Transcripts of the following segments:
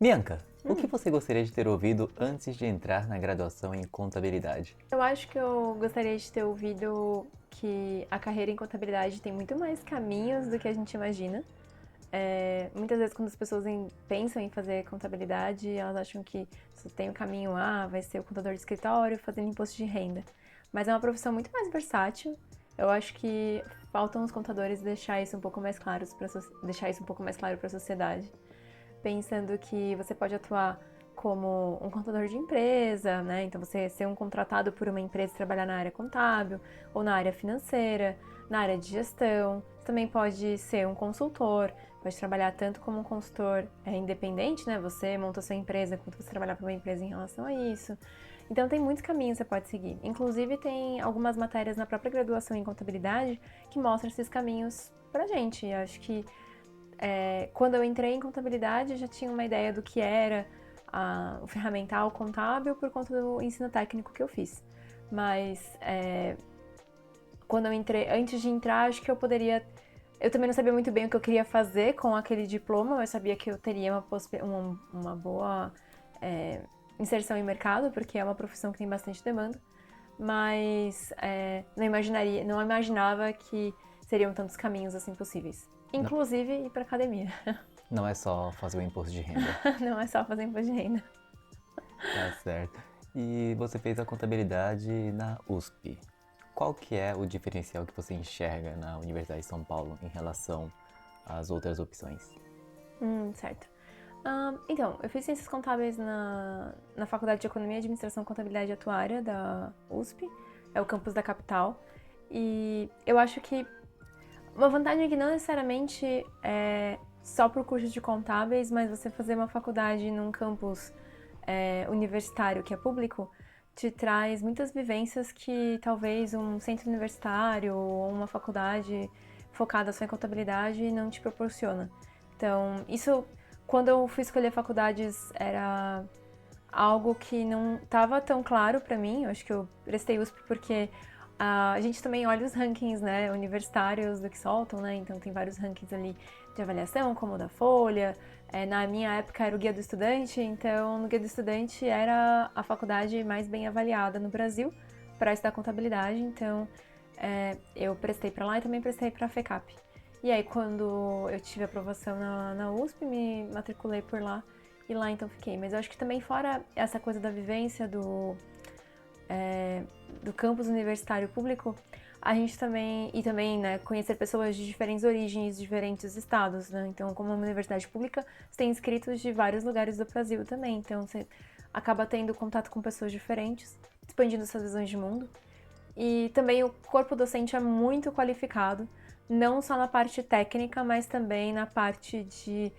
Bianca, o que você gostaria de ter ouvido antes de entrar na graduação em contabilidade? Eu acho que eu gostaria de ter ouvido que a carreira em contabilidade tem muito mais caminhos do que a gente imagina. Muitas vezes quando as pessoas pensam em fazer contabilidade, elas acham que só tem o caminho A, vai ser o contador de escritório fazendo imposto de renda. Mas é uma profissão muito mais versátil. Eu acho que faltam os contadores deixar isso um pouco mais claro para a sociedade, pensando que você pode atuar como um contador de empresa, né? Então você ser um contratado por uma empresa e trabalhar na área contábil ou na área financeira, na área de gestão. Você também pode ser um consultor, pode trabalhar tanto como um consultor independente, né? Você monta sua empresa, quanto você trabalhar para uma empresa em relação a isso. Então tem muitos caminhos que você pode seguir. Inclusive tem algumas matérias na própria graduação em contabilidade que mostram esses caminhos pra gente. Eu acho que quando eu entrei em contabilidade, eu já tinha uma ideia do que era o ferramental contábil por conta do ensino técnico que eu fiz. Mas quando eu entrei, antes de entrar, acho que eu poderia. Eu também não sabia muito bem o que eu queria fazer com aquele diploma, mas sabia que eu teria uma boa inserção em mercado, porque é uma profissão que tem bastante demanda. Mas não imaginava que seriam tantos caminhos assim possíveis. Não, Inclusive ir pra academia. não é só fazer o imposto de renda, Não é só fazer imposto de renda. tá certo. E você fez a contabilidade na USP. Qual que é o diferencial que você enxerga na Universidade de São Paulo em relação às outras opções? Certo. Então, eu fiz Ciências Contábeis na Faculdade de Economia, Administração, Contabilidade e Atuária da USP, é o campus da capital. E eu acho que uma vantagem é que não necessariamente é só por cursos de contábeis, mas você fazer uma faculdade num campus universitário que é público te traz muitas vivências que talvez um centro universitário ou uma faculdade focada só em contabilidade não te proporciona. Então, isso, quando eu fui escolher faculdades, era algo que não estava tão claro para mim. Eu acho que eu prestei USP porque a gente também olha os rankings, né, universitários do que soltam, né? Então tem vários rankings ali de avaliação, como o da Folha. Na minha época era o Guia do Estudante, então no Guia do Estudante era a faculdade mais bem avaliada no Brasil para estudar contabilidade. Então eu prestei para lá e também prestei para a FECAP. E aí quando eu tive aprovação na USP, me matriculei por lá e lá então fiquei. Mas eu acho que também fora essa coisa da vivência do campus universitário público, a gente também, e também, né, conhecer pessoas de diferentes origens, diferentes estados, né? Então, como uma universidade pública, você tem inscritos de vários lugares do Brasil também. Então, você acaba tendo contato com pessoas diferentes, expandindo suas visões de mundo. E também o corpo docente é muito qualificado, não só na parte técnica, mas também na parte de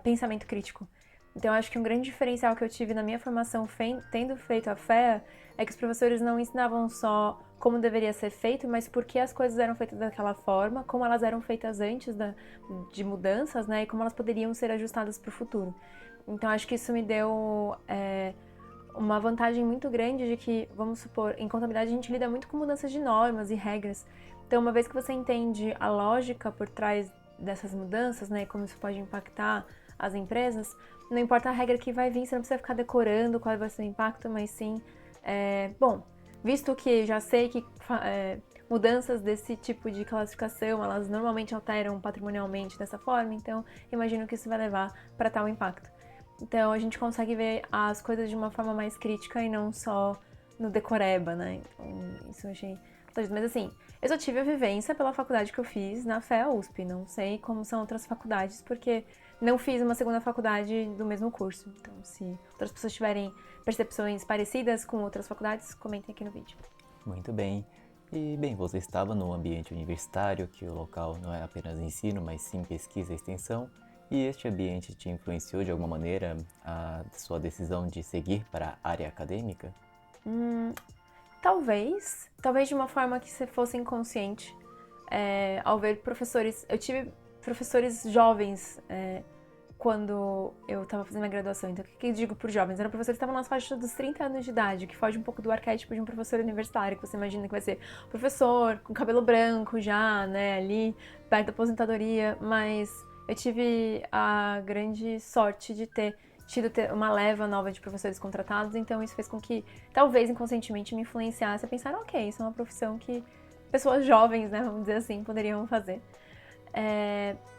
pensamento crítico. Então, eu acho que um grande diferencial que eu tive na minha formação, tendo feito a FEA, é que os professores não ensinavam só como deveria ser feito, mas por que as coisas eram feitas daquela forma, como elas eram feitas antes de mudanças, né, e como elas poderiam ser ajustadas para o futuro. Então, acho que isso me deu uma vantagem muito grande de que, vamos supor, em contabilidade a gente lida muito com mudanças de normas e regras. Então, uma vez que você entende a lógica por trás dessas mudanças, né, e como isso pode impactar as empresas, não importa a regra que vai vir, você não precisa ficar decorando qual vai ser o impacto, mas sim, bom, visto que já sei que mudanças desse tipo de classificação, elas normalmente alteram patrimonialmente dessa forma, então imagino que isso vai levar para tal impacto. Então a gente consegue ver as coisas de uma forma mais crítica e não só no decoreba, né? Então isso eu achei. Mas assim, eu só tive a vivência pela faculdade que eu fiz na FEA USP. Não sei como são outras faculdades, porque não fiz uma segunda faculdade do mesmo curso. Então, se outras pessoas tiverem percepções parecidas com outras faculdades, comentem aqui no vídeo. Muito bem. E bem, você estava no ambiente universitário, que o local não é apenas ensino, mas sim pesquisa e extensão. E este ambiente te influenciou de alguma maneira a sua decisão de seguir para a área acadêmica? Talvez de uma forma que você fosse inconsciente, ao ver professores. Eu tive professores jovens quando eu estava fazendo a graduação. Então, o que eu digo por jovens? Eram professores que estavam nas faixas dos 30 anos de idade, que foge um pouco do arquétipo de um professor universitário, que você imagina que vai ser professor com cabelo branco já, né, ali, perto da aposentadoria. Mas eu tive a grande sorte de ter tido uma leva nova de professores contratados, então isso fez com que, talvez inconscientemente, me influenciasse a pensar, ok, isso é uma profissão que pessoas jovens, né, vamos dizer assim, poderiam fazer.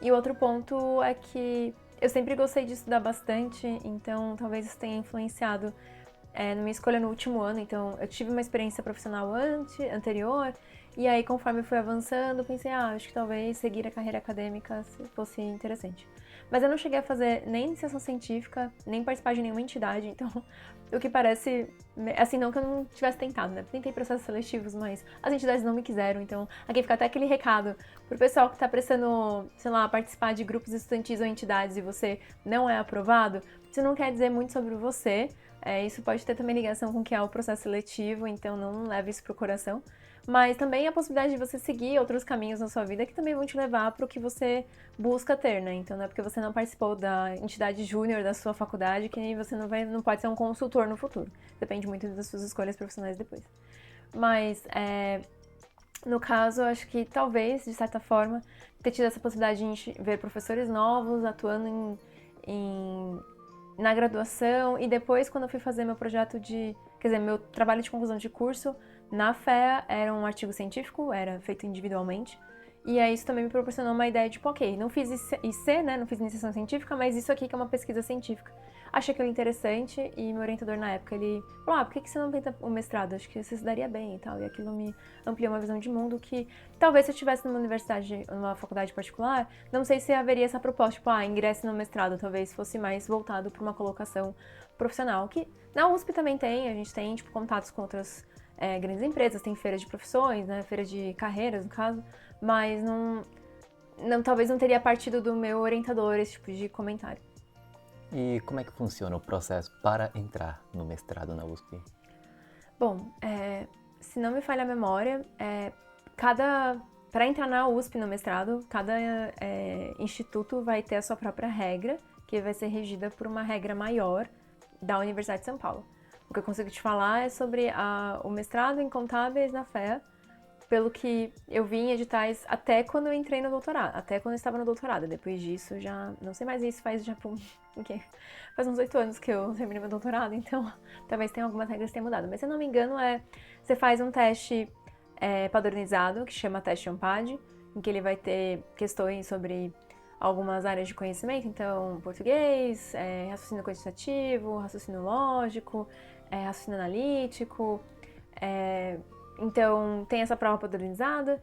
E outro ponto é que eu sempre gostei de estudar bastante, então talvez isso tenha influenciado na minha escolha no último ano. Então eu tive uma experiência profissional anterior, e aí conforme eu fui avançando, pensei, acho que talvez seguir a carreira acadêmica fosse interessante. Mas eu não cheguei a fazer nem iniciação científica, nem participar de nenhuma entidade, então o que parece, assim, não que eu não tivesse tentado, né? Tentei processos seletivos, mas as entidades não me quiseram, então aqui fica até aquele recado pro pessoal que tá prestando, sei lá, participar de grupos estudantis ou entidades e você não é aprovado, isso não quer dizer muito sobre você, isso pode ter também ligação com o que é o processo seletivo, então não leve isso pro coração. Mas também a possibilidade de você seguir outros caminhos na sua vida que também vão te levar para o que você busca ter, né? Então não é porque você não participou da entidade júnior da sua faculdade que você não pode ser um consultor no futuro. Depende muito das suas escolhas profissionais depois. Mas, no caso, eu acho que talvez, de certa forma, ter tido essa possibilidade de ver professores novos atuando na graduação e depois, quando eu fui fazer meu projeto meu trabalho de conclusão de curso, na FEA era um artigo científico, era feito individualmente. E aí isso também me proporcionou uma ideia de, tipo, ok, não fiz IC, né, não fiz iniciação científica, mas isso aqui que é uma pesquisa científica. Achei aquilo interessante e meu orientador na época, ele falou, por que você não tenta o mestrado? Acho que você se daria bem e tal. E aquilo me ampliou uma visão de mundo que, talvez se eu estivesse numa universidade, numa faculdade particular, não sei se haveria essa proposta, tipo, ingresse no mestrado, talvez fosse mais voltado para uma colocação profissional, que na USP também tem, a gente tem, tipo, contatos com outras grandes empresas, tem feiras de profissões, né, feira de carreiras, no caso, mas talvez não teria partido do meu orientador esse tipo de comentário. E como é que funciona o processo para entrar no mestrado na USP? Bom, se não me falha a memória, para entrar na USP no mestrado, cada instituto vai ter a sua própria regra, que vai ser regida por uma regra maior da Universidade de São Paulo. O que eu consigo te falar é sobre o mestrado em contábeis na FEA, pelo que eu vi em editais até quando eu entrei no doutorado, até quando eu estava no doutorado. Depois disso, já não sei mais isso, faz uns 8 anos que eu terminei meu doutorado, então talvez tenha algumas regras que tenham mudado. Mas se eu não me engano, você faz um teste padronizado, que chama teste ANPAD, em que ele vai ter questões sobre algumas áreas de conhecimento, então português, raciocínio quantitativo, raciocínio lógico, raciocínio analítico, então tem essa prova padronizada.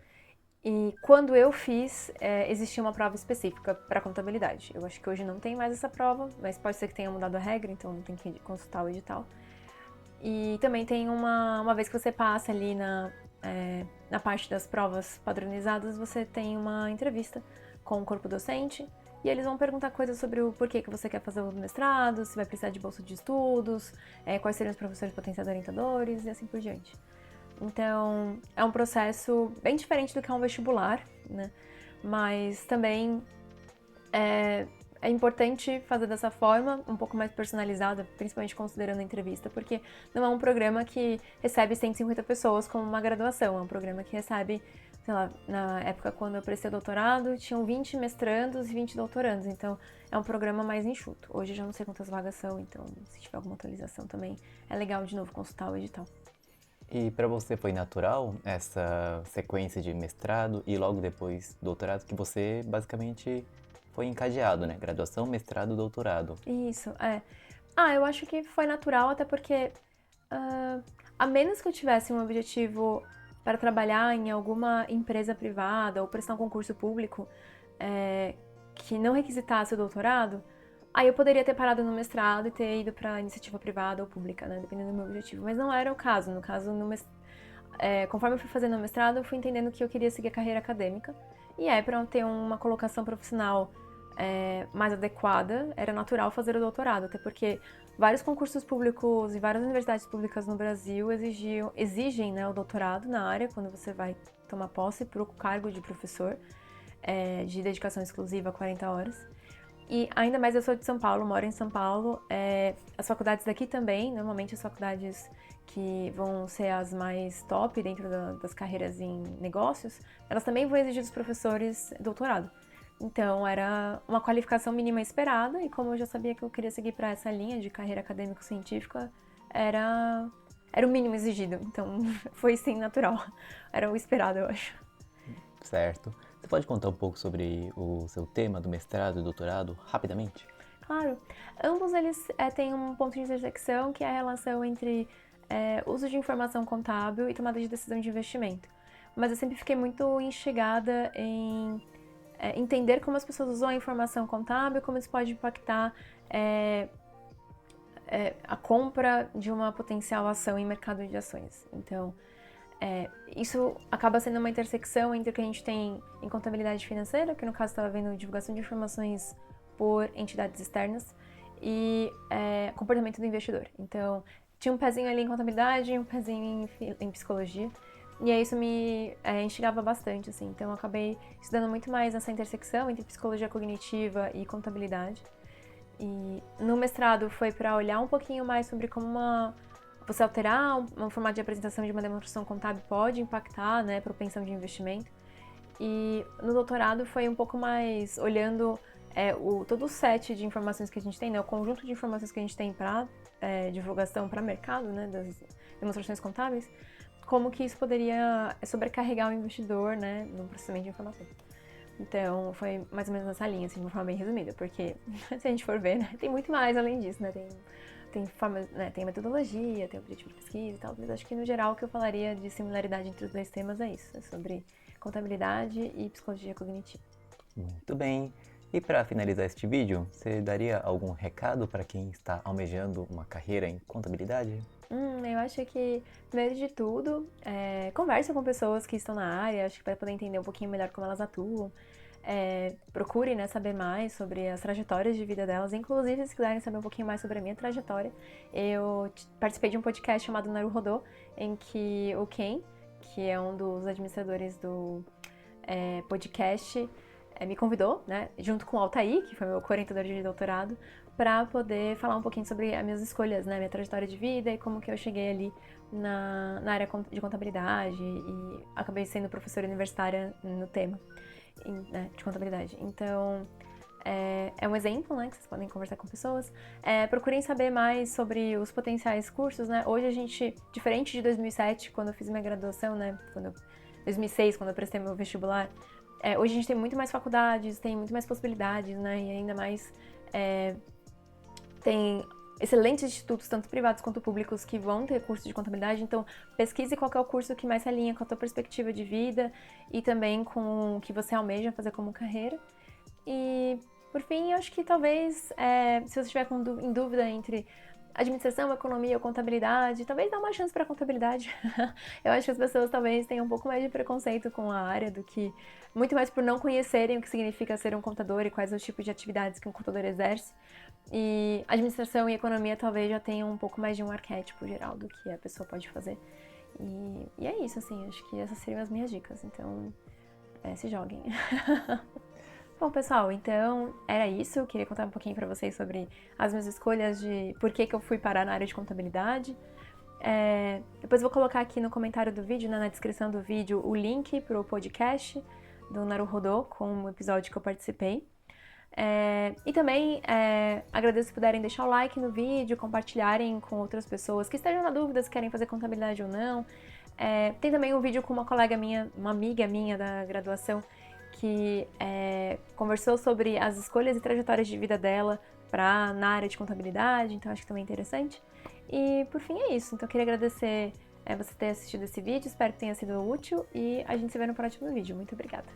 E quando eu fiz, existia uma prova específica para contabilidade. Eu acho que hoje não tem mais essa prova, mas pode ser que tenha mudado a regra, então tem que consultar o edital. E também tem uma vez que você passa ali na parte das provas padronizadas, você tem uma entrevista com o corpo docente e eles vão perguntar coisas sobre o porquê que você quer fazer o mestrado, se vai precisar de bolsa de estudos, quais seriam os professores potenciais orientadores e assim por diante. Então, é um processo bem diferente do que é um vestibular, né? Mas também é importante fazer dessa forma, um pouco mais personalizada, principalmente considerando a entrevista, porque não é um programa que recebe 150 pessoas como uma graduação, é um programa que recebe, sei lá, na época quando eu prestei doutorado, tinham 20 mestrandos e 20 doutorandos, então é um programa mais enxuto. Hoje eu já não sei quantas vagas são, então se tiver alguma atualização também é legal de novo consultar o edital. E para você foi natural essa sequência de mestrado e logo depois doutorado, que você basicamente foi encadeado, né? Graduação, mestrado, doutorado. Isso, eu acho que foi natural, até porque a menos que eu tivesse um objetivo para trabalhar em alguma empresa privada ou prestar um concurso público que não requisitasse o doutorado, aí eu poderia ter parado no mestrado e ter ido para iniciativa privada ou pública, né, dependendo do meu objetivo. Mas não era o caso. No caso, conforme eu fui fazendo o mestrado, eu fui entendendo que eu queria seguir a carreira acadêmica. E para eu ter uma colocação profissional mais adequada, era natural fazer o doutorado, até porque vários concursos públicos e várias universidades públicas no Brasil exigem, né, o doutorado na área, quando você vai tomar posse para o cargo de professor de dedicação exclusiva a 40 horas. E ainda mais eu sou de São Paulo, moro em São Paulo. As faculdades daqui também, normalmente as faculdades que vão ser as mais top dentro das carreiras em negócios, elas também vão exigir dos professores doutorado. Então, era uma qualificação mínima esperada, e como eu já sabia que eu queria seguir para essa linha de carreira acadêmico-científica, era o mínimo exigido. Então, foi sim natural. Era o esperado, eu acho. Certo. Você pode contar um pouco sobre o seu tema do mestrado e doutorado, rapidamente? Claro, ambos eles têm um ponto de intersecção, que é a relação entre uso de informação contábil e tomada de decisão de investimento. Mas eu sempre fiquei muito instigada em entender como as pessoas usam a informação contábil, como isso pode impactar a compra de uma potencial ação em mercado de ações. Então, isso acaba sendo uma intersecção entre o que a gente tem em contabilidade financeira, que no caso estava vendo divulgação de informações por entidades externas, e comportamento do investidor. Então, tinha um pezinho ali em contabilidade e um pezinho em psicologia. E aí isso me instigava bastante, assim. Então eu acabei estudando muito mais essa intersecção entre psicologia cognitiva e contabilidade. E no mestrado foi para olhar um pouquinho mais sobre como você alterar um formato de apresentação de uma demonstração contábil pode impactar, né, propensão de investimento. E no doutorado foi um pouco mais olhando todo o set de informações que a gente tem, né, o conjunto de informações que a gente tem para divulgação para mercado, né, das demonstrações contábeis, como que isso poderia sobrecarregar o investidor, né, no processamento de informação. Então, foi mais ou menos nessa linha, assim, de uma forma bem resumida, porque se a gente for ver, né, tem muito mais além disso, né, tem forma, né, tem metodologia, tem objetivo de pesquisa e tal, mas acho que no geral o que eu falaria de similaridade entre os dois temas é isso, é sobre contabilidade e psicologia cognitiva. Muito bem. E para finalizar este vídeo, você daria algum recado para quem está almejando uma carreira em contabilidade? Eu acho que, primeiro de tudo, converse com pessoas que estão na área, acho que para poder entender um pouquinho melhor como elas atuam. Procure, né, saber mais sobre as trajetórias de vida delas, inclusive se quiserem saber um pouquinho mais sobre a minha trajetória. Eu participei de um podcast chamado Naruhodô, em que o Ken, que é um dos administradores do podcast, me convidou, né, junto com o Altair, que foi meu orientador de doutorado, para poder falar um pouquinho sobre as minhas escolhas, né, minha trajetória de vida e como que eu cheguei ali na área de contabilidade e acabei sendo professora universitária no tema né, de contabilidade. Então, é um exemplo, né, que vocês podem conversar com pessoas. Procurem saber mais sobre os potenciais cursos, né. Hoje a gente, diferente de 2007, quando eu fiz minha graduação, né, 2006, quando eu prestei meu vestibular, hoje a gente tem muito mais faculdades, tem muito mais possibilidades, né, e ainda mais tem excelentes institutos, tanto privados quanto públicos, que vão ter curso de contabilidade. Então, pesquise qual é o curso que mais se alinha com a tua perspectiva de vida e também com o que você almeja fazer como carreira. E, por fim, eu acho que talvez, se você estiver em dúvida entre administração, economia ou contabilidade, talvez dá uma chance para contabilidade. Eu acho que as pessoas talvez tenham um pouco mais de preconceito com a área do que muito mais por não conhecerem o que significa ser um contador e quais os tipos de atividades que um contador exerce. E administração e economia talvez já tenham um pouco mais de um arquétipo geral do que a pessoa pode fazer. E é isso, assim, acho que essas seriam as minhas dicas. Então, se joguem. Bom, pessoal, então era isso. Eu queria contar um pouquinho pra vocês sobre as minhas escolhas de por que eu fui parar na área de contabilidade. Depois vou colocar aqui no comentário do vídeo, né, na descrição do vídeo, o link pro podcast do Naruhodô com o episódio que eu participei. E também agradeço se puderem deixar o like no vídeo, compartilharem com outras pessoas que estejam na dúvida se querem fazer contabilidade ou não. Tem também um vídeo com uma colega minha, uma amiga minha da graduação, que conversou sobre as escolhas e trajetórias de vida dela na área de contabilidade, então acho que também é interessante. E por fim é isso, então eu queria agradecer você ter assistido esse vídeo, espero que tenha sido útil e a gente se vê no próximo vídeo. Muito obrigada!